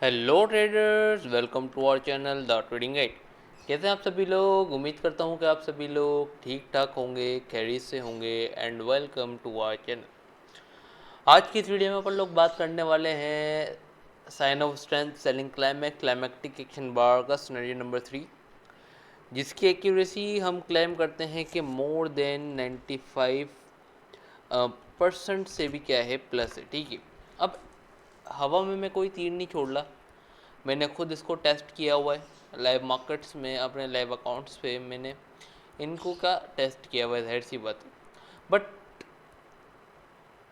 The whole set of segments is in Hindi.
Hello traders, welcome to our channel the trading guide. कैसे हैं आप सभी लोग? उम्मीद करता हूं कि आप सभी लोग ठीक ठाक होंगे, खैरियत से होंगे and welcome to our channel. आज की इस वीडियो में अपन लोग बात करने वाले हैं sign of strength selling climactic action bar का सिनेरियो नंबर 3, जिसकी एक्यूरेसी हम क्लेम करते हैं कि मोर देन 95% से भी क्या है प्लस है। ठीक है, अब हवा में मैं कोई तीर नहीं छोड़ रहा, मैंने खुद इसको टेस्ट किया हुआ है लाइव मार्केट्स में, अपने लाइव अकाउंट्स पे मैंने इनको का टेस्ट किया हुआ है, जाहिर सी बात है। बट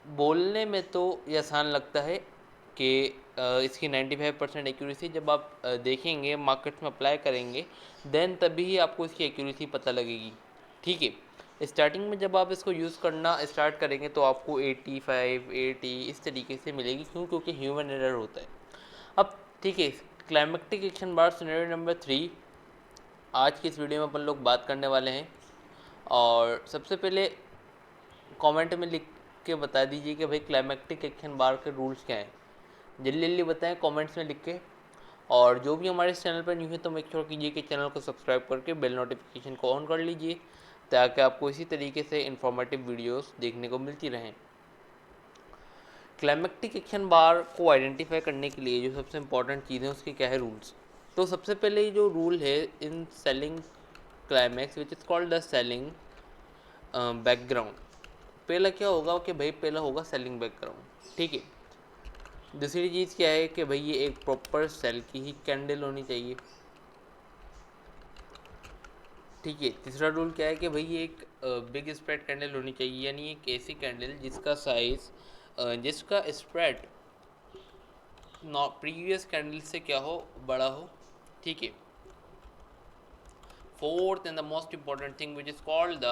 बोलने में तो ये आसान लगता है कि इसकी 95% एक्यूरेसी जब आप देखेंगे, मार्केट्स में अप्लाई करेंगे, देन तभी ही आपको इसकी एक्यूरेसी पता लगेगी। ठीक है, स्टार्टिंग में जब आप इसको यूज़ करना स्टार्ट करेंगे तो आपको 85 80 इस तरीके से मिलेगी, क्योंकि ह्यूमन एरर होता है। अब ठीक है, क्लाइमेक्टिक एक्शन बार सिनेरियो नंबर 3 आज की इस वीडियो में अपन लोग बात करने वाले हैं। और सबसे पहले कमेंट में लिख के बता दीजिए कि भाई क्लाइमेक्टिक एक्शन बार के रूल्स क्या हैं, जल्दी जल्दी बताएं कमेंट्स में लिख के। और जो भी हमारे इस चैनल पर न्यू है तो मेक श्योर कीजिए कि चैनल को सब्सक्राइब करके बेल नोटिफिकेशन को ऑन कर लीजिए, ताकि आपको इसी तरीके से इंफॉर्मेटिव वीडियोस देखने को मिलती रहें। क्लाइमेक्टिक एक्शन बार को आइडेंटिफाई करने के लिए जो सबसे इंपॉर्टेंट चीज़ है उसके क्या है रूल्स। तो सबसे पहले जो रूल है in selling climax which is called the selling background, पहला क्या होगा कि भाई पहला होगा सेलिंग बैकग्राउंड। ठीक है, दूसरी चीज़ क्या है कि भाई ये एक प्रॉपर सेल की ही कैंडल होनी चाहिए। ठीक है, तीसरा रूल क्या है कि भाई ये एक बिग स्प्रेड कैंडल होनी चाहिए, यानी एक ऐसी कैंडल जिसका साइज जिसका स्प्रेड प्रीवियस कैंडल से क्या हो, बड़ा हो। ठीक है, fourth and the most important thing which is called the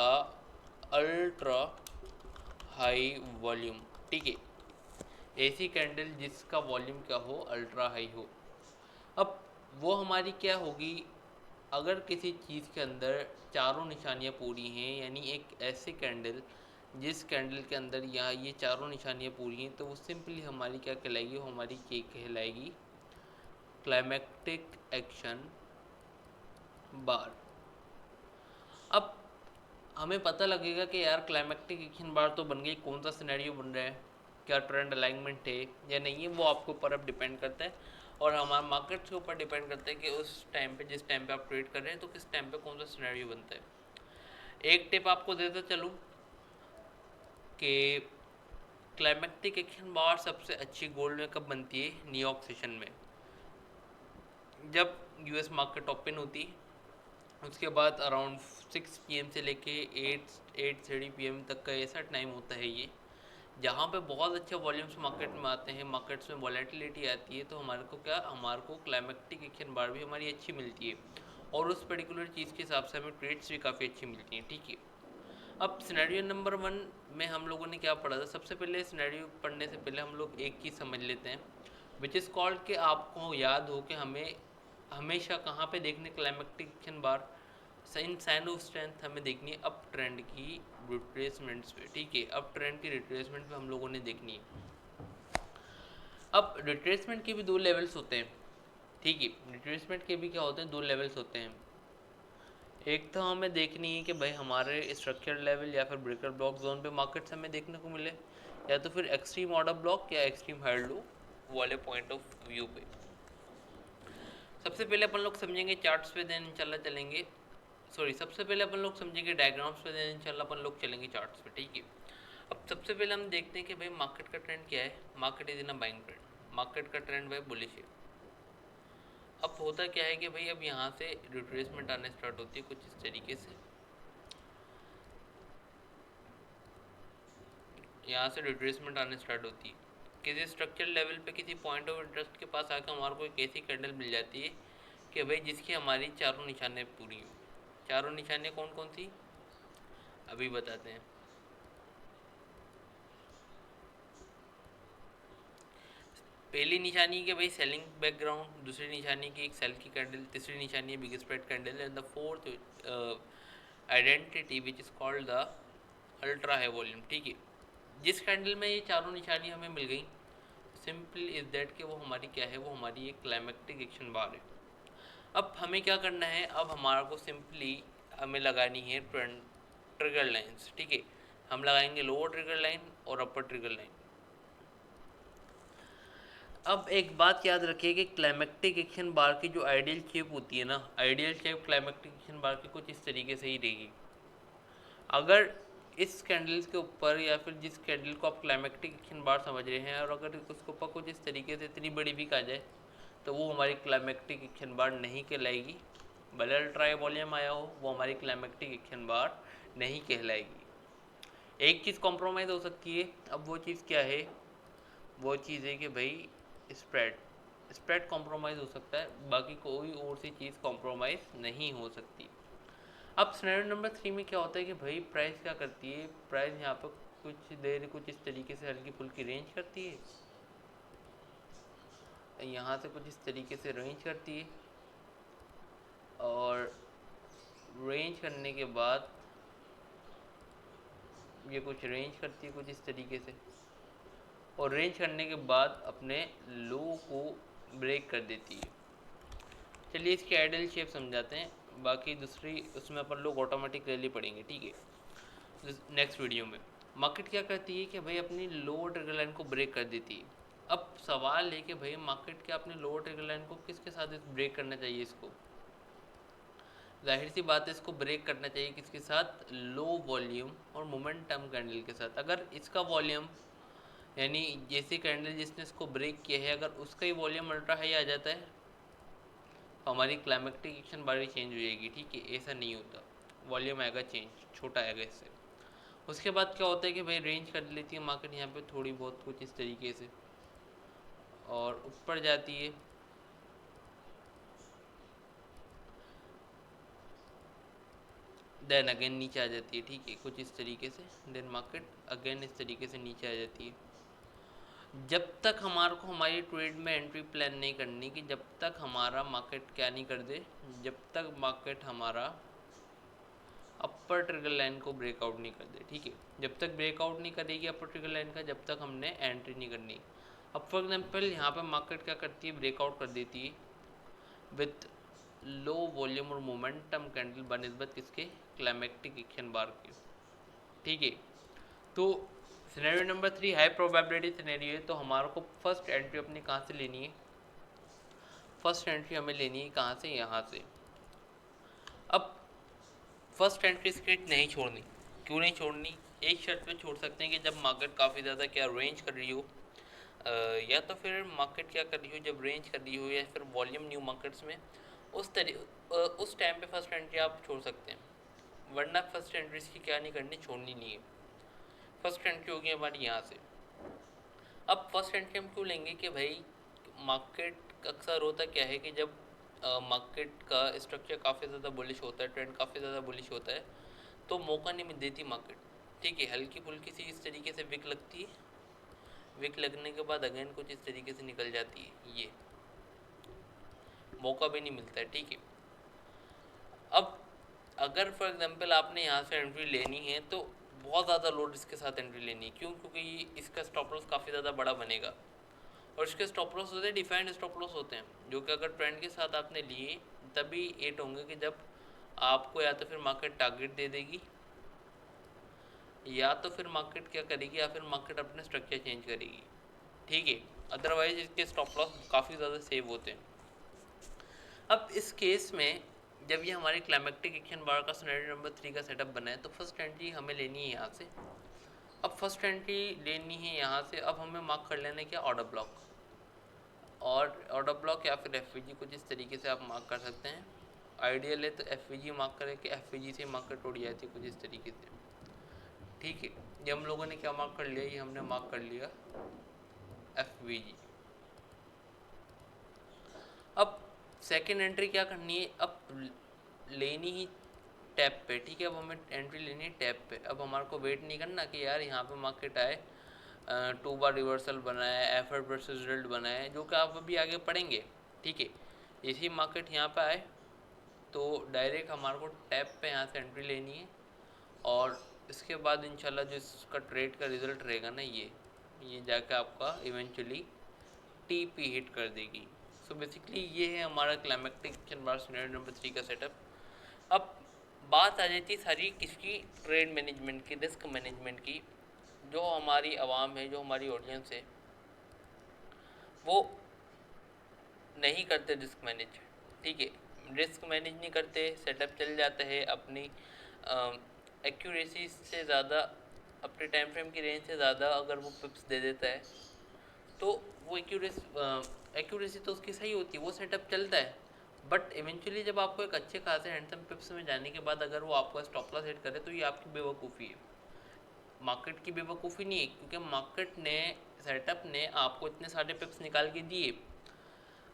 ultra high volume. ठीक है, ऐसी कैंडल जिसका वॉल्यूम क्या हो, अल्ट्रा हाई हो। अब वो हमारी क्या होगी, अगर किसी चीज़ के अंदर चारों निशानियाँ पूरी हैं, यानी एक ऐसे कैंडल जिस कैंडल के अंदर यहाँ ये चारों निशानियाँ पूरी हैं, तो वो सिंपली हमारी क्या कहलाएगी, वो हमारी क्या कहलाएगी, क्लाइमेक्टिक एक्शन बार। अब हमें पता लगेगा कि यार क्लाइमेक्टिक एक्शन बार तो बन गई, कौन सा सिनेरियो बन रहा है, क्या ट्रेंड अलाइनमेंट है या नहीं है, वो आपके ऊपर अब डिपेंड करता है और हमारे मार्केट के ऊपर डिपेंड करता है कि उस टाइम पे, जिस टाइम पे आप ट्रेड कर रहे हैं, तो किस टाइम पे कौन सा सिनेरियो बनता है। एक टिप आपको देता चलूँ कि क्लाइमेक्टिक एक्शन बार सबसे अच्छी गोल्ड में कब बनती है, न्यूयॉर्क सेशन में, जब यूएस मार्केट ओपन होती है उसके बाद अराउंड 6 PM से लेके 8:30 PM तक का ऐसा टाइम होता है ये, जहाँ पे बहुत अच्छे वॉल्यूम्स मार्केट में आते हैं, मार्केट्स में वॉलेटिलिटी आती है, तो हमारे को क्लाइमेक्टिक एक्शन बार भी हमारी अच्छी मिलती है और उस पर्टिकुलर चीज़ के हिसाब से हमें ट्रेड्स भी काफ़ी अच्छी मिलती हैं। ठीक है, अब सिनेरियो नंबर 1 में हम लोगों ने क्या पढ़ा था, सबसे पहले सिनेरियो पढ़ने से पहले हम लोग एक चीज़ समझ लेते हैं विच इज़ कॉल्ड कि आपको याद हो कि हमें हमेशा कहाँ पे देखने climactic action bar, in sign of strength हमें देखनी है अप ट्रेंड की रिट्रेसमेंट्स पे। ठीक है, अप ट्रेंड की रिट्रेसमेंट पे हम लोगों ने देखनी है। अब रिट्रेसमेंट के भी दो लेवल्स होते हैं। ठीक है, रिट्रेसमेंट के भी क्या होते हैं, दो लेवल्स होते हैं। एक तो हमें देखनी है कि भाई हमारे स्ट्रक्चर लेवल या फिर ब्रेकर ब्लॉक जोन पे मार्केट्स हमें देखने को मिले, या तो फिर एक्सट्रीम ऑर्डर ब्लॉक या एक्सट्रीम हाई लो वाले पॉइंट ऑफ व्यू पे। सबसे पहले अपन लोग समझेंगे चार्ट्स पे, देन इंशाल्लाह चलेंगे, सॉरी सबसे पहले अपन लोग समझेंगे डायग्राम्स पे, देन इंशाल्लाह अपन लोग चलेंगे चार्ट्स पे। ठीक है, अब सबसे पहले हम देखते हैं कि भाई मार्केट का ट्रेंड क्या है। Market is in a buying trend, market का ट्रेंड भाई बुलिश है। अब होता क्या है कि भाई अब यहाँ से रिट्रेसमेंट आने स्टार्ट होती है कुछ इस तरीके से, यहाँ से रिट्रेसमेंट आने स्टार्ट होती है किसी स्ट्रक्चर लेवल पे, किसी पॉइंट ऑफ इंटरेस्ट के पास आकर हमारे को एक ऐसी कैंडल मिल जाती है कि भाई जिसकी हमारी चारों निशानियाँ पूरी हो। चारों निशानियाँ कौन कौन सी, अभी बताते हैं। पहली निशानी के भाई सेलिंग बैकग्राउंड, दूसरी निशानी की एक सेल की कैंडल, तीसरी निशानी है big spread candle, and the fourth identity which is called the ultra high volume. ठीक है, जिस कैंडल में ये चारों निशानी हमें मिल गई, सिंपल इज दैट कि वो हमारी क्या है, वो हमारी एक क्लाइमेक्टिक एक्शन बार है। अब हमें क्या करना है, अब हमारा को सिंपली हमें लगानी है ट्रिगर लाइंस, ठीक है। हम लगाएंगे लोअर ट्रिगर लाइन और अपर ट्रिगर लाइन। अब एक बात याद रखिए कि क्लाइमेक्टिक एक्शन बार की जो आइडियल शेप होती है ना, आइडियल शेप क्लाइमेक्टिक एक्शन बार की कुछ इस तरीके से ही रहेगी। अगर इस कैंडल्स के ऊपर या फिर जिस कैंडल को आप क्लाइमेक्टिक एक्शन बार समझ रहे हैं, और अगर उसके ऊपर कुछ इस तरीके से इतनी बड़ी भी आ जाए तो वो हमारी क्लाइमेक्टिक एक्शन बार नहीं कहलाएगी। भले अल्ट्रा वॉल्यूम आया हो, वो हमारी क्लाइमेक्टिक एक्शन बार नहीं कहलाएगी। एक चीज़ कॉम्प्रोमाइज़ हो सकती है। अब वो चीज़ क्या है, वो चीज़ है कि भाई स्प्रेड स्प्रेड कॉम्प्रोमाइज़ हो सकता है, बाकी कोई और सी चीज़ कॉम्प्रोमाइज़ नहीं हो सकती। अब सिनेरियो नंबर 3 में क्या होता है कि भाई प्राइस क्या करती है, प्राइस यहाँ पर कुछ देर कुछ इस तरीके से हल्की फुल्की रेंज करती है, यहाँ से कुछ इस तरीके से रेंज करती है, और रेंज करने के बाद ये कुछ रेंज करती है कुछ इस तरीके से, और रेंज करने के बाद अपने लो को ब्रेक कर देती है। चलिए इसकी आइडियल शेप समझाते हैं, बाकी दूसरी उसमें अपन लोग ऑटोमेटिक रैली पढ़ेंगे, ठीक है, नेक्स्ट वीडियो में। मार्केट क्या करती है कि भाई अपनी लोअर ट्रिगर लाइन को ब्रेक कर देती है। अब सवाल है कि भाई मार्केट क्या अपने लोअर ट्रिगर लाइन को किसके साथ ब्रेक करना चाहिए, इसको जाहिर सी बात है इसको ब्रेक करना चाहिए किसके साथ, लो वॉल्यूम और मोमेंटम कैंडल के साथ। अगर इसका वॉल्यूम यानी जैसे कैंडल जिसने इसको ब्रेक किया है, अगर उसका ही वॉल्यूम अल्ट्रा हाई आ जाता है तो हमारी क्लाइमेक्टिक एक्शन बारी चेंज हो जाएगी, ठीक है। ऐसा नहीं होता, वॉल्यूम आएगा चेंज, छोटा आएगा इससे। उसके बाद क्या होता है कि भाई रेंज कर लेती है मार्केट यहाँ पे थोड़ी बहुत कुछ इस तरीके से, और ऊपर जाती है, देन अगेन नीचे आ जाती है, ठीक है, कुछ इस तरीके से। देन मार्केट अगेन इस तरीके से नीचे आ जाती है। जब तक हमारे को हमारी ट्रेड में एंट्री प्लान नहीं करनी, कि जब तक हमारा मार्केट क्या नहीं कर दे, जब तक मार्केट हमारा अपर ट्रिगर लाइन को ब्रेकआउट नहीं कर दे, ठीक है। जब तक ब्रेकआउट नहीं करेगी अपर ट्रिगर लाइन का, जब तक हमने एंट्री नहीं करनी। अब फॉर एग्जांपल यहाँ पे मार्केट क्या करती है, ब्रेकआउट कर देती है विथ लो वॉल्यूम और मोमेंटम कैंडल बनिस्बत किसके, क्लाइमेक्टिक एक्शन बार के, ठीक है। तो scenario number 3 high probability scenario है, तो हमारे को फर्स्ट एंट्री अपनी कहाँ से लेनी है, फर्स्ट एंट्री हमें लेनी है कहाँ से, यहाँ से। अब फर्स्ट एंट्री स्क्रिप्ट नहीं छोड़नी, क्यों नहीं छोड़नी, एक शर्त पे छोड़ सकते हैं कि जब मार्केट काफ़ी ज़्यादा क्या रेंज कर रही हो, या तो फिर मार्केट क्या कर रही हो, जब रेंज कर रही हो या फिर वॉल्यूम न्यू मार्केट्स में, उस टाइम पे फर्स्ट एंट्री आप छोड़ सकते हैं, वरना फर्स्ट एंट्रीज की क्या नहीं करनी, छोड़नी नहीं है। फर्स्ट एंट्री होगी हमारी यहाँ से। अब फर्स्ट एंट्री हम क्यों लेंगे कि भाई मार्केट अक्सर होता क्या है कि जब मार्केट का स्ट्रक्चर काफ़ी ज़्यादा बुलिश होता है, ट्रेंड काफ़ी ज़्यादा बुलिश होता है, तो मौका नहीं मिल देती मार्केट, ठीक है। हल्की फुल्की सी इस तरीके से विक लगती है, विक लगने के बाद अगेन कुछ इस तरीके से निकल जाती है, ये मौका भी नहीं मिलता है, ठीक है। अब अगर फॉर एग्जांपल आपने यहाँ से एंट्री लेनी है तो बहुत ज़्यादा लो रिस्क के साथ एंट्री लेनी है, क्यों, क्योंकि इसका स्टॉप लॉस काफ़ी ज़्यादा बड़ा बनेगा, और इसके स्टॉप लॉस होते हैं डिफाइंड स्टॉप लॉस होते हैं, जो कि अगर ट्रेंड के साथ आपने लिए तभी एट होंगे कि जब आपको या तो फिर मार्केट टारगेट दे देगी, या तो फिर मार्केट क्या करेगी, या फिर मार्केट अपने स्ट्रक्चर चेंज करेगी, ठीक है। अदरवाइज इसके स्टॉप लॉस काफ़ी ज़्यादा सेव होते हैं। अब इस केस में जब ये हमारी क्लाइमेक्टिक एक्शन बार का सिनेरियो नंबर 3 का सेटअप बना है, तो फर्स्ट एंट्री हमें लेनी है यहाँ से। अब फर्स्ट एंट्री लेनी है यहाँ से, अब हमें मार्क कर लेना है क्या, ऑर्डर ब्लॉक, और ऑर्डर ब्लॉक या फिर एफ कुछ इस तरीके से आप मार्क कर सकते हैं। आइडियल है तो एफ मार्क करें कि एफ से मार्केट उड़ जाती है कुछ इस तरीके से, ठीक है। ये हम लोगों ने क्या मार्क कर लिया, ये हमने मार्क कर लिया एफ। अब सेकेंड एंट्री क्या करनी है, अब लेनी ही टैप पे, ठीक है। अब हमें एंट्री लेनी है टैप पे। अब हमारे को वेट नहीं करना कि यार यहाँ पे मार्केट आए, 2 बार रिवर्सल बनाए, एफर्ट वर्सेस रिजल्ट बनाए, जो कि आप अभी आगे पढ़ेंगे, ठीक है। इसी मार्केट यहाँ पे आए तो डायरेक्ट हमारे को टैप पे यहाँ से एंट्री लेनी है, और इसके बाद इंशाल्लाह जो इसका ट्रेड का रिज़ल्ट रहेगा ना, ये जाके आपका इवेंचुअली TP हिट कर देगी। सो बेसिकली ये है हमारा क्लाइमेक्टिक चैन सिनेरियो नंबर 3 का सेटअप। अब बात आ जाती है सारी किसकी, ट्रेड मैनेजमेंट की, रिस्क मैनेजमेंट की। जो हमारी आवाम है, जो हमारी ऑडियंस है, वो नहीं करते रिस्क मैनेज। ठीक है, रिस्क मैनेज नहीं करते, सेटअप चल जाता है अपनी एक्यूरेसी से ज़्यादा, अपने टाइम फ्रेम की रेंज से ज़्यादा अगर वो पिप्स दे देता है तो वो एक्यूरेसी तो उसकी सही होती है, वो सेटअप चलता है। बट इवेंचुअली जब आपको एक अच्छे खासे हैंडसम पिप्स में जाने के बाद अगर वो आपका स्टॉप लॉस हिट करे तो ये आपकी बेवकूफ़ी है, मार्केट की बेवकूफ़ी नहीं है। क्योंकि मार्केट ने, सेटअप ने आपको इतने सारे पिप्स निकाल के दिए।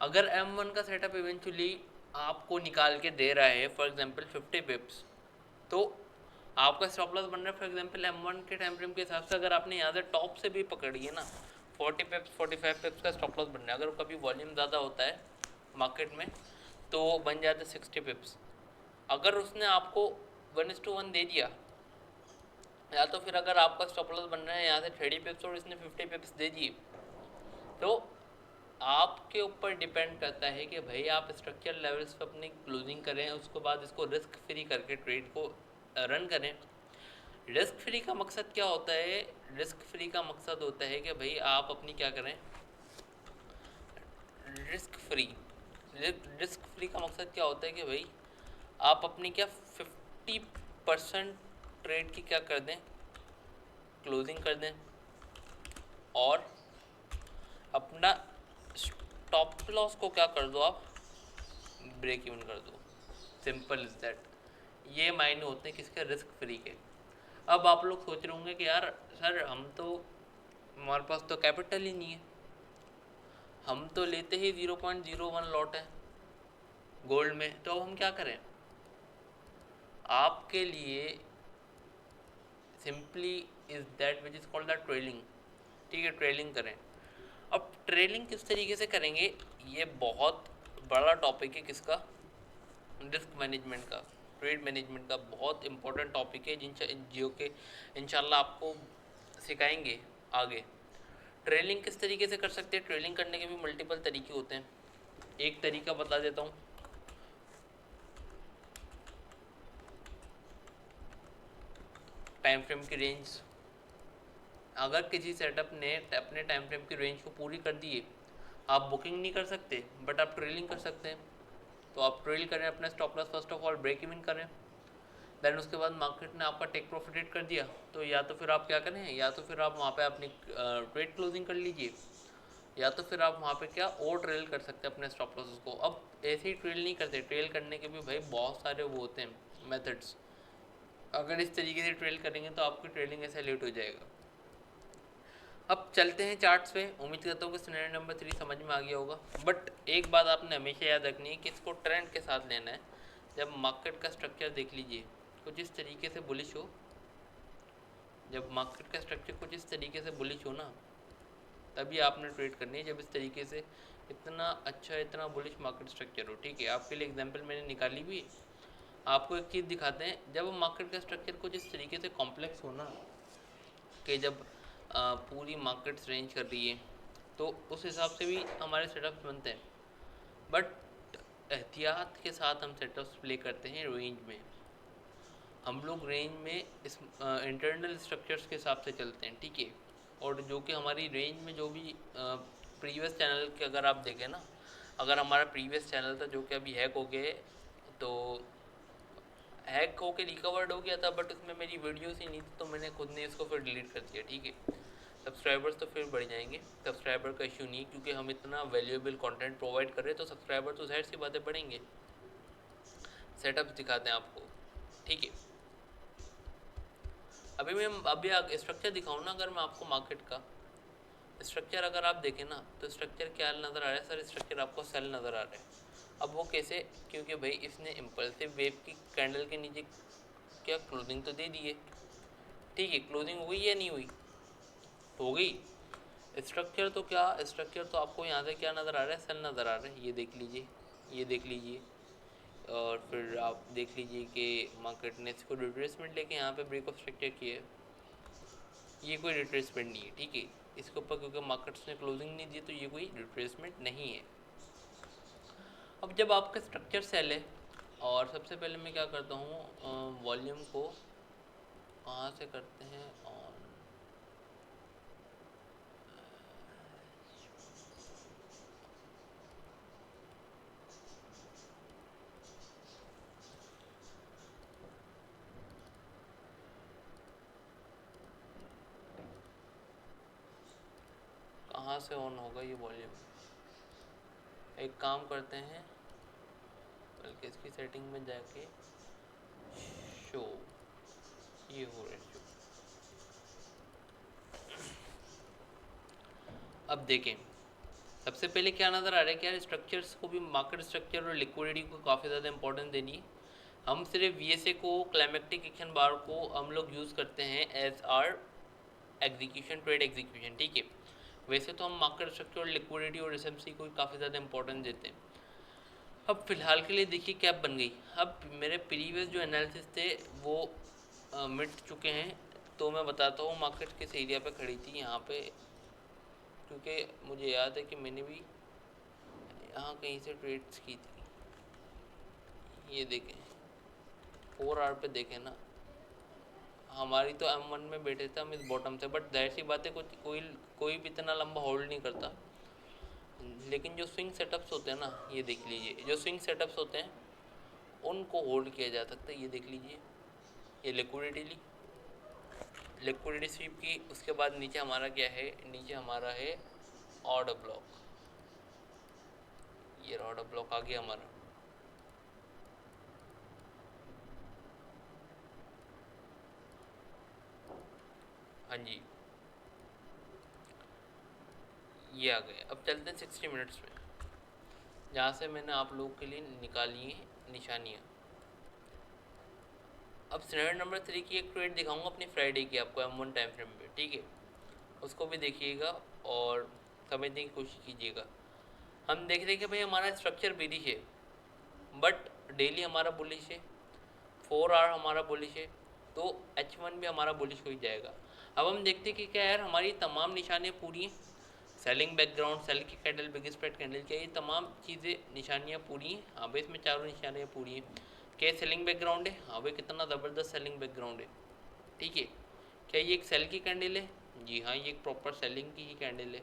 अगर M1 का सेटअप इवेंचुअली आपको निकाल के दे रहा है फॉर एग्जांपल 50 पिप्स, तो आपका स्टॉप लॉस बन रहा है फॉर एग्जांपल M1 के टाइम फ्रेम के हिसाब से, अगर आपने यहाँ से टॉप से भी पकड़ी है ना 40 पिप्स 45 पिप्स का स्टॉप लॉस बन रहा है। अगर कभी वॉल्यूम ज़्यादा होता है मार्केट में तो बन जाते 60 पिप्स। अगर उसने आपको 1:1 दे दिया, या तो फिर अगर आपका स्टॉप लॉस बन रहा है यहाँ से 30 पिप्स और इसने 50 पिप्स दे दिए, तो आपके ऊपर डिपेंड करता है कि भाई आप स्ट्रक्चर लेवल्स पर अपनी क्लोजिंग करें, उसके बाद इसको रिस्क फ्री करके ट्रेड को रन करें। रिस्क फ्री का मकसद क्या होता है? रिस्क फ्री का मकसद होता है कि भाई आप अपनी क्या करें, रिस्क फ्री, रिस्क फ्री का मकसद क्या होता है कि भाई आप अपनी क्या 50% ट्रेड की क्या कर दें, क्लोजिंग कर दें, और अपना स्टॉप लॉस को क्या कर दो, आप ब्रेक इवन कर दो। Simple is that. ये मायने होते हैं किसके, रिस्क फ्री के। अब आप लोग सोच रहे होंगे कि यार सर हम तो, हमारे पास तो कैपिटल ही नहीं है, हम तो लेते ही 0.01 लॉट है गोल्ड में, तो अब हम क्या करें? आपके लिए simply is that which is called the trailing. ठीक है, ट्रेलिंग करें। अब ट्रेलिंग किस तरीके से करेंगे, ये बहुत बड़ा टॉपिक है किसका, रिस्क मैनेजमेंट का, ट्रेड मैनेजमेंट का बहुत इंपॉर्टेंट टॉपिक है जियो के इंशाल्लाह आपको सिखाएंगे आगे। ट्रेलिंग किस तरीके से कर सकते हैं? ट्रेलिंग करने के भी मल्टीपल तरीके होते हैं। एक तरीका बता देता हूँ। टाइम फ्रेम की रेंज, अगर किसी सेटअप ने अपने टाइम फ्रेम की रेंज को पूरी कर दी है, आप बुकिंग नहीं कर सकते बट आप ट्रेलिंग कर सकते हैं। तो आप ट्रेल करें, अपना stop loss first of all break even करें, देन उसके बाद मार्केट ने आपका टेक प्रॉफिट हिट कर दिया तो या तो फिर आप क्या करें, या तो फिर आप वहाँ पे अपनी ट्रेड क्लोजिंग कर लीजिए, या तो फिर आप वहाँ पे क्या और ट्रेल कर सकते हैं अपने स्टॉप लॉसेस को। अब ऐसे ही ट्रेल नहीं करते, ट्रेल करने के भी भाई बहुत सारे वो होते हैं मेथड्स। अगर इस तरीके से ट्रेल करेंगे तो आपकी ट्रेडिंग ऐसे लेट हो जाएगा। अब चलते हैं चार्ट्स पे। उम्मीद करता हूँ कि सिनेरियो नंबर 3 समझ में आ गया होगा। बट एक बात आपने हमेशा याद रखनी है कि इसको ट्रेंड के साथ लेना है। जब मार्केट का स्ट्रक्चर देख लीजिए कुछ इस तरीके से बुलिश हो, जब मार्केट का स्ट्रक्चर कुछ इस तरीके से बुलिश हो ना, तभी आपने ट्रेड करनी है। जब इस तरीके से इतना अच्छा, इतना बुलिश मार्केट स्ट्रक्चर हो, ठीक है। आपके लिए एग्जांपल मैंने निकाली भी है। आपको एक चीज़ दिखाते हैं, जब मार्केट का स्ट्रक्चर कुछ इस तरीके से कॉम्प्लेक्स हो ना, कि जब पूरी मार्केट्स रेंज कर रही है, तो उस हिसाब से भी हमारे सेटअप्स बनते हैं। बट एहतियात के साथ हम सेटअप्स प्ले करते हैं रेंज में। हम लोग रेंज में इस इंटरनल स्ट्रक्चर्स के हिसाब से चलते हैं, ठीक है। और जो कि हमारी रेंज में जो भी प्रीवियस चैनल के अगर आप देखें ना, अगर हमारा प्रीवियस चैनल था जो कि अभी हैक हो गए, तो हैक होके रिकवर्ड हो गया था, बट उसमें मेरी वीडियोस ही नहीं थी, तो मैंने खुद ने इसको फिर डिलीट कर दिया, ठीक है। सब्सक्राइबर्स तो फिर बढ़ जाएंगे, सब्सक्राइबर का इशू नहीं, क्योंकि हम इतना वैल्यूएबल कंटेंट प्रोवाइड कर रहे हैं, तो सब्सक्राइबर तो जाहिर सी बातें बढ़ेंगे। सेटअप्स दिखाते हैं आपको, ठीक है। अभी स्ट्रक्चर दिखाऊँ ना, अगर मैं आपको मार्केट का स्ट्रक्चर अगर आप देखें ना, तो स्ट्रक्चर क्या नज़र आ रहा है सर? स्ट्रक्चर आपको सेल नज़र आ रहा है। अब वो कैसे? क्योंकि भाई इसने इम्पल्सिव वेव की कैंडल के नीचे क्या क्लोजिंग तो दे दी है, ठीक है। क्लोजिंग हुई या नहीं हुई? हो गई। स्ट्रक्चर तो क्या, स्ट्रक्चर तो आपको यहाँ से क्या नज़र आ रहा है? सेल नज़र आ रहा है। ये देख लीजिए, ये देख लीजिए, और फिर आप देख लीजिए कि मार्केट ने इसको रिट्रेसमेंट लेके यहाँ पे ब्रेक ऑफ स्ट्रक्चर किया है। ये कोई रिट्रेसमेंट नहीं है, ठीक है। इसके ऊपर, क्योंकि मार्केट्स ने क्लोजिंग नहीं दी तो ये कोई रिट्रेसमेंट नहीं है। अब जब आपका स्ट्रक्चर सेल है, और सबसे पहले मैं क्या करता हूँ, वॉल्यूम को कहाँ से करते हैं ऑन, कहाँ से ऑन होगा ये वॉल्यूम। एक काम करते हैं, बल्कि इसकी सेटिंग में जाके शो, ये हो रहा है शो। अब देखें, सबसे पहले क्या नज़र आ रहा है कि यार स्ट्रक्चर्स को भी, मार्केट स्ट्रक्चर और लिक्विडिटी को काफ़ी ज़्यादा इंपॉर्टेंस देनी है। हम सिर्फ वीएसए को, क्लाइमेक्टिक एक्शन बार को हम लोग यूज़ करते हैं as our execution, trade execution, ठीक है। वैसे तो हम मार्केट स्ट्रक्चर और लिक्विडिटी और एसएमसी को काफ़ी ज़्यादा इंपॉर्टेंस देते हैं। अब फिलहाल के लिए देखिए क्या बन गई। अब मेरे प्रीवियस जो एनालिसिस थे वो मिट चुके हैं, तो मैं बताता हूँ मार्केट किस एरिया पे खड़ी थी यहाँ पे, क्योंकि मुझे याद है कि मैंने भी यहाँ कहीं से ट्रेड्स की थी। ये देखें 4 आवर पे देखें ना, हमारी तो M1 में बैठे थे हम इस बॉटम से, बट जाहिर सी बात है कोई भी इतना लंबा होल्ड नहीं करता। लेकिन जो स्विंग सेटअप्स होते हैं ना, ये देख लीजिए, जो स्विंग सेटअप्स होते हैं उनको होल्ड किया जा सकता है। ये देख लीजिए, ये लिक्विडिटी स्वीप की, उसके बाद नीचे हमारा क्या है, नीचे हमारा है ऑर्डर ब्लॉक। ये ऑर्डर ब्लॉक आ गया हमारा। हाँ जी, ये आ गए। अब चलते हैं 60 मिनट्स में, जहाँ से मैंने आप लोगों के लिए निकाली है निशानियाँ। अब सिनेरियो नंबर 3 की एक ट्रेड दिखाऊंगा अपनी फ्राइडे की आपको M1 टाइम फ्रेम में, ठीक है। उसको भी देखिएगा और समझने की कोशिश कीजिएगा। हम देख रहे हैं कि भाई हमारा स्ट्रक्चर बेरिश है, बट डेली हमारा बुलिश है, 4 आवर हमारा बुलिश है, तो H1 भी हमारा बुलिश हो ही जाएगा। अब हम देखते हैं कि क्या यार हमारी तमाम निशानियाँ पूरी हैं, सेलिंग बैकग्राउंड, सेल की कैंडल, बिग स्प्रेड कैंडल, क्या ये तमाम चीज़ें निशानियाँ पूरी हैं। हाँ भाई, इसमें चारों निशानियाँ पूरी हैं। क्या सेलिंग बैकग्राउंड है? हाँ भाई, कितना ज़बरदस्त सेलिंग बैकग्राउंड है, ठीक है। क्या ये एक सेल की कैंडल है? जी हाँ, ये एक प्रॉपर सेलिंग की ही कैंडल है।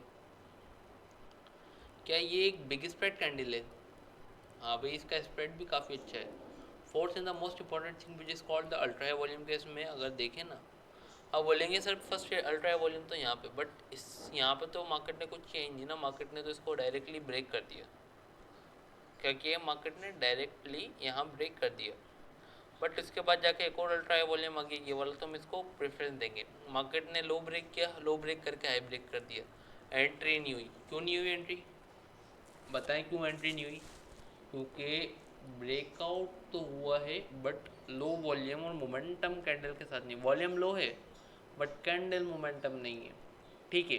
क्या ये एक बिग स्प्रेड कैंडल है? हाँ भाई, इसका स्प्रेड भी काफ़ी अच्छा है। Fourth and the most important thing which is called the ultra high volume case में अगर देखें ना, अब बोलेंगे sir first ultra high volume तो यहाँ पे, बट इस यहाँ पे तो मार्केट ने कुछ चेंज नहीं ना, मार्केट ने तो इसको डायरेक्टली ब्रेक कर दिया। क्या किया मार्केट ने? डायरेक्टली यहाँ ब्रेक कर दिया, बट इसके बाद जाके एक और अल्ट्रा हाई वॉल्यूम आ गया, ये वाला तो हम इसको प्रेफरेंस देंगे। मार्केट ने लो ब्रेक किया, लो ब्रेक करके हाई ब्रेक कर दिया, एंट्री नहीं हुई। क्यों नहीं हुई एंट्री? बताएं क्यों एंट्री नहीं हुई? क्योंकि ब्रेकआउट तो हुआ है बट लो वॉल्यूम और मोमेंटम कैंडल के साथ नहीं। वॉल्यूम लो है बट कैंडल मोमेंटम नहीं है, ठीक है।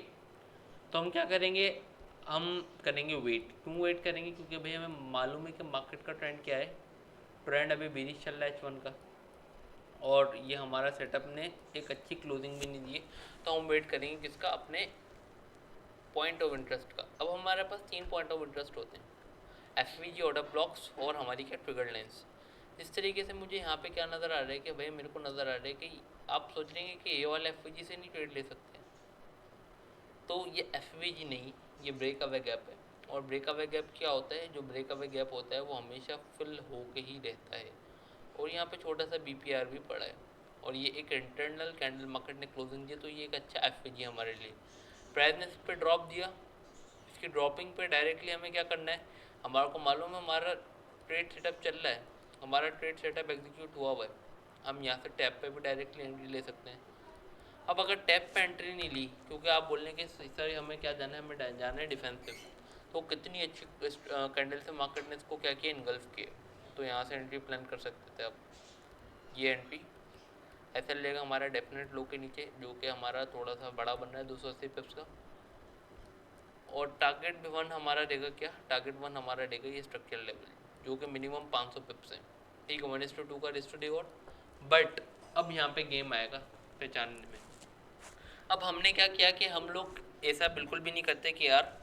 तो हम क्या करेंगे, हम करेंगे वेट। क्यों वेट करेंगे? क्योंकि भाई हमें मालूम है कि मार्केट का ट्रेंड क्या है। ट्रेंड अभी बेरिश चल रहा है H1 का, और ये हमारा सेटअप ने एक अच्छी क्लोजिंग भी नहीं दी है, तो हम वेट करेंगे किसका? अपने पॉइंट ऑफ इंटरेस्ट का। अब हमारे पास 3 पॉइंट ऑफ इंटरेस्ट होते हैं, एफवीजी, ऑर्डर ब्लॉक्स और हमारी क्या ट्रिगर लाइंस। इस तरीके से मुझे यहाँ पे क्या नज़र आ रहा है कि भाई मेरे को नज़र आ रहा है कि आप सोच रहे हैं कि ये वाला एफवीजी से नहीं ट्रेड ले सकते, तो ये एफवीजी नहीं, ये ब्रेक अवे गैप है। और ब्रेक अवे गैप क्या होता है? जो ब्रेक अवे गैप होता है वो हमेशा फिल होके ही रहता है, और यहाँ पे छोटा सा बीपीआर भी पड़ा है, और ये एक इंटरनल कैंडल मार्केट ने क्लोजिंग दी, तो ये एक अच्छा एफवीजी हमारे लिए। प्राइस ने इस पर ड्रॉप दिया, इसकी ड्रॉपिंग पे डायरेक्टली हमें क्या करना है, हमारे को मालूम है हमारा ट्रेड सेटअप चल रहा है, हमारा ट्रेड सेटअप एग्जीक्यूट हुआ है, हम यहाँ से टैप पे भी डायरेक्टली एंट्री ले सकते हैं। अब अगर टैप पे एंट्री नहीं ली, क्योंकि आप बोलने के सर हमें क्या जाना है, हमें जाना है डिफेंसिव, तो कितनी अच्छी कैंडल से मार्केट ने इसको क्या किया, इनगल्फ किया, तो यहाँ से एंट्री प्लान कर सकते थे। अब ये एंट्री ऐसा लेगा हमारा डेफिनेट लो के नीचे, जो कि हमारा थोड़ा सा बड़ा बन रहा है 280 पिप्स का, और टारगेट भी 1 हमारा रहेगा। क्या टारगेट 1 हमारा रहेगा? ये स्ट्रक्चरल लेवल, जो कि मिनिमम 500 पिप्स है, ठीक है। 1:2 का रेस्टो डे। और बट अब यहाँ पे गेम आएगा पहचानने में। अब हमने क्या किया कि हम लोग ऐसा बिल्कुल भी नहीं करते कि यार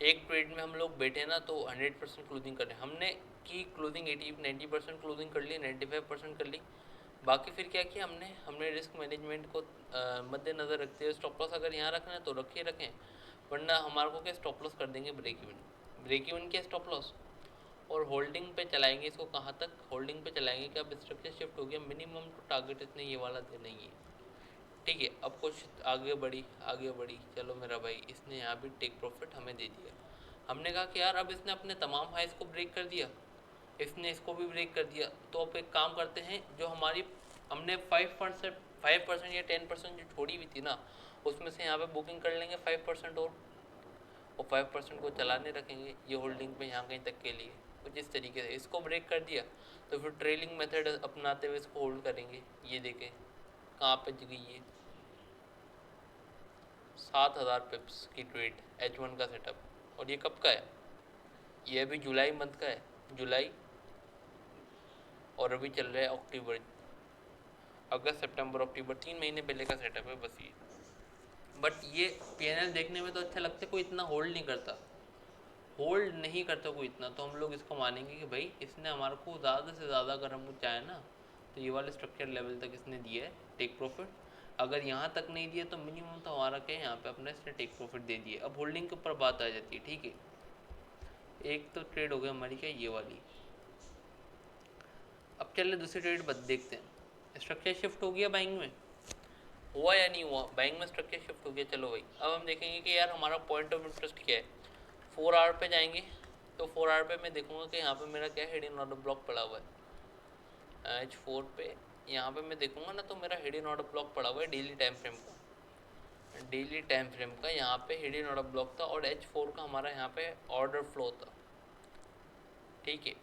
एक ट्रेड में हम लोग बैठे ना तो 100% क्लोजिंग करें। हमने की क्लोजिंग 80-90% क्लोजिंग कर ली, 95% कर ली। बाकी फिर क्या किया हमने हमने रिस्क मैनेजमेंट को मद्देनज़र रखते हुए स्टॉप लॉस अगर यहाँ रखना है तो रखे रखें, वरना हमारे को क्या स्टॉप लॉस कर देंगे ब्रेक इवन क्या स्टॉप लॉस। और होल्डिंग पे चलाएंगे इसको, कहाँ तक होल्डिंग पे चलाएंगे कि अब स्ट्रक्चर शिफ्ट हो गया, मिनिमम तो टारगेट इसने ये वाला देना ही है। ठीक है, अब कुछ आगे बढ़ी चलो मेरा भाई, इसने यहाँ भी टेक प्रॉफिट हमें दे दिया। हमने कहा कि यार अब इसने अपने तमाम हाइस को ब्रेक कर दिया, इसने इसको भी ब्रेक कर दिया, तो अब एक काम करते हैं, जो हमारी हमने 5% या 10% जो छोड़ी हुई थी ना, उसमें से यहाँ पे बुकिंग कर लेंगे 5% और 5% को चलाने रखेंगे ये होल्डिंग पे यहाँ कहीं तक के लिए। कुछ इस तरीके से इसको ब्रेक कर दिया तो फिर ट्रेलिंग मेथड अपनाते हुए इसको होल्ड करेंगे। ये देखें कहाँ पे गई ये 7000 पिप्स की ट्रेड H1 का सेटअप। और ये कब का है, ये अभी जुलाई मंथ का है, जुलाई, और अभी चल रहा है अक्टूबर, अगस्त सितंबर अक्टूबर, 3 महीने पहले का सेटअप है बस ये। बट ये PNL देखने में तो अच्छा लगता है, कोई इतना होल्ड नहीं करता कोई इतना, तो हम लोग इसको मानेंगे कि भाई इसने हमारे को ज़्यादा से ज़्यादा अगर हमको चाहे ना तो ये वाले स्ट्रक्चर लेवल तक इसने दिया है टेक प्रॉफिट। अगर यहाँ तक नहीं दिया तो मिनिमम तो हमारा क्या है, यहाँ पे अपने इसने टेक प्रॉफिट दे दिया। अब होल्डिंग के ऊपर बात आ जाती है। ठीक है, एक तो ट्रेड हो गई हमारी क्या ये वाली। अब चल दूसरी ट्रेड बद देखते हैं, स्ट्रक्चर शिफ्ट हो गया बाइंग में, हुआ या नहीं हुआ। बाइंग में स्ट्रक्चर शिफ्ट हो गया, चलो भाई अब हम देखेंगे कि यार हमारा पॉइंट ऑफ इंटरेस्ट क्या है। 4 आवर पे जाएंगे तो 4 आवर पे मैं देखूंगा कि यहाँ पे मेरा क्या हेड इन ऑर्डर ब्लॉक पड़ा हुआ है। H4 पे यहाँ पे मैं देखूंगा ना तो मेरा हेड इन ऑर्डर ब्लॉक पड़ा हुआ है डेली टाइम फ्रेम का यहाँ पे हेड इन ऑर्डर ब्लॉक था, और H4 का हमारा यहाँ पे ऑर्डर फ्लो था। ठीक है,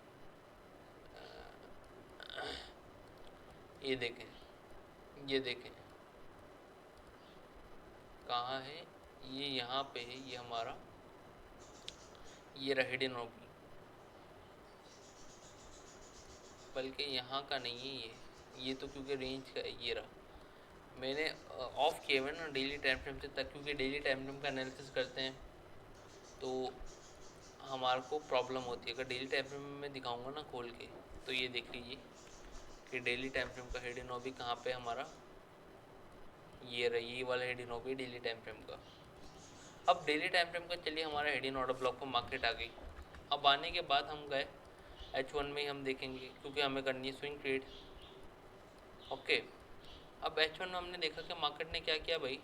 ये देखें कहाँ है ये, यहाँ पे है ये हमारा, ये रहा हेड इन ऑर्डर, बल्कि यहाँ का नहीं है ये तो क्योंकि रेंज का है। ये रहा, मैंने ऑफ किए हुए ना डेली टाइम फ्रेम से तक, क्योंकि डेली टाइम फ्रेम का एनालिसिस करते हैं तो हमारे को प्रॉब्लम होती है। अगर डेली टाइम फ्रेम में मैं दिखाऊंगा ना खोल के, तो ये देख लीजिए कि डेली टाइम फ्रेम का हेड इन ऑर्डर कहाँ पे हमारा, ये रहा, ये वाला head in order daily time frame का। अब डेली टाइम फ्रेम का चलिए हमारा हेड इन ऑर्डर ब्लॉक पर मार्केट आ गई। अब आने के बाद हम गए H1 में ही हम देखेंगे, क्योंकि हमें करनी है स्विंग ट्रेड। ओके, अब H1 में हमने देखा कि मार्केट ने क्या किया भाई,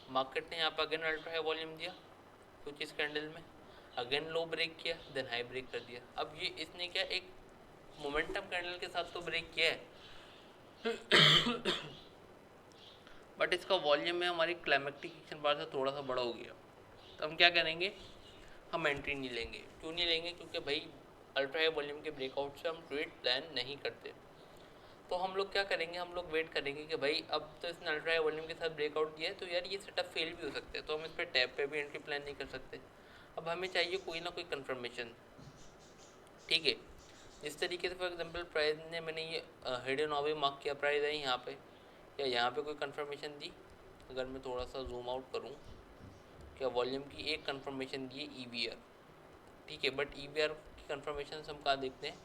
मार्केट ने यहाँ पर अगेन अल्ट्रा हाई वॉल्यूम दिया कुछ इस कैंडल में, अगेन लो ब्रेक किया, देन हाई ब्रेक कर दिया। अब ये इसने क्या एक मोमेंटम कैंडल के साथ तो ब्रेक किया है बट इसका वॉल्यूम में हमारी क्लाइमेक्टिक एक्शन बार से थोड़ा सा बड़ा हो गया। तो हम क्या करेंगे, हम एंट्री नहीं लेंगे। क्यों नहीं लेंगे, क्योंकि भाई अल्ट्रा हाई वॉल्यूम के ब्रेकआउट से हम ट्रेड प्लान नहीं करते। तो हम लोग क्या करेंगे, हम लोग वेट करेंगे कि भाई अब तो इसने अल्ट्रा हाई वॉल्यूम के साथ ब्रेकआउट दिया है तो यार ये सेटअप फेल भी हो सकते हैं, तो हम इस पर टैप पे भी एंट्री प्लान नहीं कर सकते। अब हमें चाहिए कोई ना कोई कंफर्मेशन। ठीक है, जिस तरीके से फॉर एग्जांपल प्राइस ने, मैंने ये हेड एंड ऑवे मार्क किया, प्राइस है यहाँ पे, या यहाँ पे कोई कंफर्मेशन दी। अगर मैं थोड़ा सा जूम आउट करूँ, क्या वॉल्यूम की एक कंफर्मेशन दी है EVR। ठीक है, बट EVR की कंफर्मेशन हम कहाँ देखते हैं,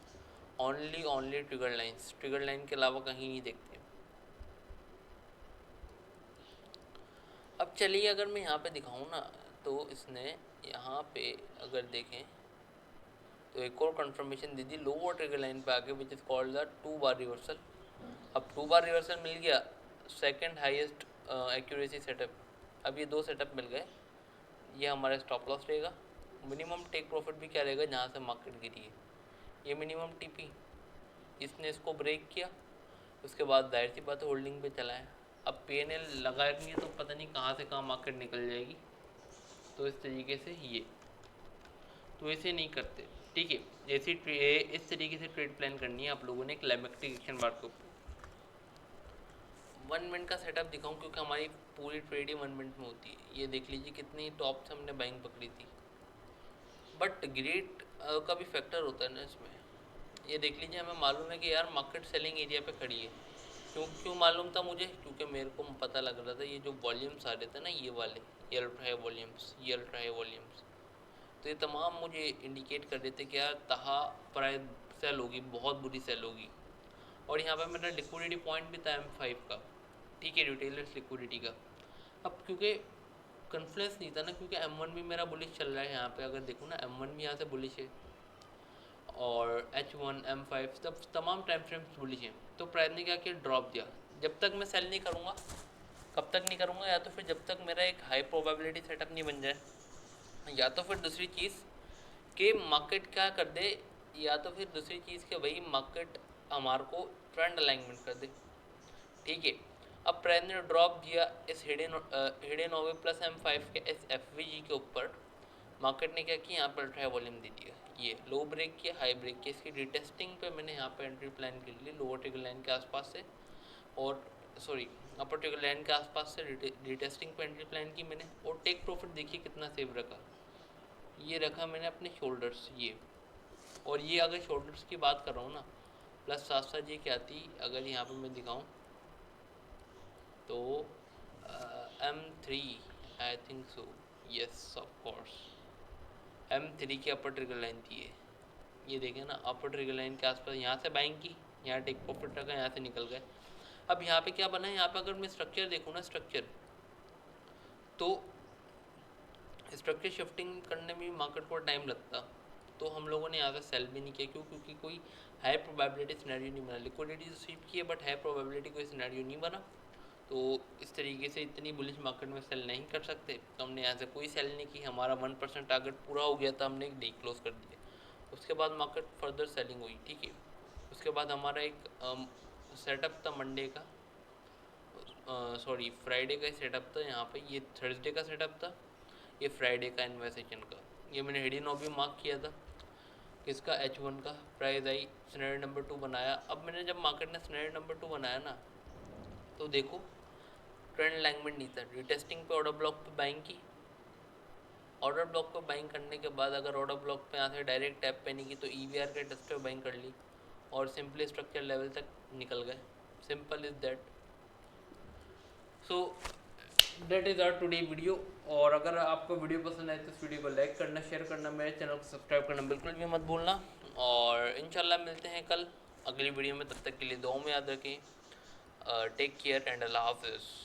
ओनली ट्रिगर लाइन के अलावा कहीं नहीं देखते। अब चलिए अगर मैं यहाँ पे दिखाऊँ ना, तो इसने यहाँ पे अगर देखें तो एक और कंफर्मेशन दी थी लोअर ट्रिगर लाइन पे आके, which is called the 2 bar reversal. अब 2 बार रिवर्सल मिल गया, सेकंड हाईएस्ट एक्यूरेसी सेटअप। अब ये 2 सेटअप मिल गए, ये हमारा स्टॉप लॉस रहेगा। मिनिमम टेक प्रॉफिट भी क्या रहेगा जहाँ से मार्केट गिरी है, ये मिनिमम TP। इसने इसको ब्रेक किया, उसके बाद जाहिर सी बात है होल्डिंग पे चला है। अब PNL लगाएंगे तो पता नहीं कहाँ से कहाँ मार्केट निकल जाएगी। तो इस तरीके से ये, तो ऐसे नहीं करते। ठीक है, इस तरीके से ट्रेड प्लान करनी है आप लोगों ने क्लाइमेक्टिक एक्शन बार के ऊपर। 1 मिनट का सेटअप दिखाऊं, क्योंकि हमारी पूरी ट्रेड ही 1 मिनट में होती है। ये देख लीजिए कितनी टॉप से हमने बाइंग पकड़ी थी, बट ग्रेट का भी फैक्टर होता है ना इसमें। ये देख लीजिए, हमें मालूम है कि यार मार्केट सेलिंग एरिया पे खड़ी है, क्यों क्यों मालूम था मुझे? क्योंकि मेरे को पता लग रहा था ये जो वॉल्यूम्स आ रहे थे ना, ये वाले, ये अल्ट्रा हाई वॉल्यूम्स, ये अल्ट्रा हाई वॉल्यूम्स, तो ये तमाम मुझे इंडिकेट कर रहे थे कि यार तहा प्राइस सेल होगी, बहुत बुरी सेल होगी। और यहाँ पे मेरा लिक्विडिटी पॉइंट भी था M5 का, ठीक है, रिटेलर्स लिक्विडिटी का। अब क्योंकि कन्फ्लुएंस नहीं था ना, क्योंकि M1 भी मेरा बुलिश चल रहा है यहाँ पे, अगर देखो ना M1 भी यहाँ से बुलिश है और H1 M5 सब तमाम टाइम फ्रेम्स बुलिश हैं। तो प्राइस ने क्या किया, ड्रॉप दिया। जब तक मैं सेल नहीं करूँगा, कब तक नहीं करूँगा, या तो फिर जब तक मेरा एक हाई प्रोबेबिलिटी सेटअप नहीं बन जाए, या तो फिर दूसरी चीज़ कि मार्केट क्या कर दे, या तो फिर दूसरी चीज़ के भाई मार्केट हमारे को ट्रेंड अलाइनमेंट कर दे, ठीक है। अब प्राइस ने ड्रॉप दिया इस हिडन ओवे प्लस M5 के इस FVG के ऊपर। मार्केट ने क्या किया, यहाँ पर अल्ट्रा वॉल्यूम दे दिया, ये लो ब्रेक किया, हाई ब्रेक किया। इसकी रिटेस्टिंग पे मैंने यहाँ पे एंट्री प्लान कर ली लोअर ट्रिगर लाइन के आसपास से, और सॉरी अपर ट्रिगर लाइन के आसपास से रिटेस्टिंग पे एंट्री प्लान की मैंने। और टेक प्रॉफिट देखिए कितना सेव रखा, ये रखा मैंने अपने शोल्डर्स, ये। और ये अगर शोल्डर्स की बात कर रहा हूँ ना, प्लस साथ साथ ये क्या थी, अगर यहाँ पे मैं दिखाऊँ तो M3 I think so, yes of course M3 की अपर ट्रिगर लाइन थी ये देखें ना, अपर ट्रिगर लाइन के आसपास यहाँ से बाइंग की, यहाँ टेक प्रॉफिट रखा, यहाँ से निकल गए। अब यहाँ पे क्या बना है, यहाँ पे अगर मैं स्ट्रक्चर देखूँ ना, स्ट्रक्चर तो स्ट्रक्चर शिफ्टिंग करने में मार्केट को टाइम लगता, तो हम लोगों ने यहाँ से सेल भी नहीं किया। क्यों? क्योंकि कोई हाई प्रोबेबिलिटी सिनेरियो नहीं बना। लिक्विडिटी तो स्वीप की है बट हाई प्रोबेबिलिटी कोई सिनेरियो नहीं बना, तो इस तरीके से इतनी बुलिश मार्केट में सेल नहीं कर सकते। तो हमने यहाँ से कोई सेल नहीं की, हमारा 1% टारगेट पूरा हो गया था, हमने एक डे क्लोज कर दिया। उसके बाद मार्केट फर्दर सेलिंग हुई, ठीक है। उसके बाद हमारा एक सेटअप था मंडे का, सॉरी फ्राइडे का सेटअप था। यहाँ पे ये थर्सडे का सेटअप था, ये फ्राइडे का इन्वेस्टेशन का। ये मैंने हिडन ओबी मार्क किया था, किसका, H1 का। प्राइस आई, सिनेरियो नंबर 2 बनाया। अब मैंने जब मार्केट ने सिनेरियो नंबर 2 बनाया ना, तो देखो ट्रेंड अलाइनमेंट नहीं था। रिटेस्टिंग पे ऑर्डर ब्लॉक पे बाइंग की, ऑर्डर ब्लॉक पे बाइंग करने के बाद अगर ऑर्डर ब्लॉक पे यहाँ से डायरेक्ट टैप पे नहीं की तो EVR के टेस्ट पे बाइंग कर ली और सिंपली स्ट्रक्चर लेवल तक निकल गए। Simple is that. So that is our today video. और अगर आपको वीडियो पसंद आए तो इस वीडियो को लाइक करना, शेयर करना, मेरे चैनल को सब्सक्राइब करना बिल्कुल भी मत भूलना। और इंशाल्लाह मिलते हैं कल अगली वीडियो में, तब तक के लिए दुआ में याद रखें। टेक केयर एंड अल्लाह हाफिज़।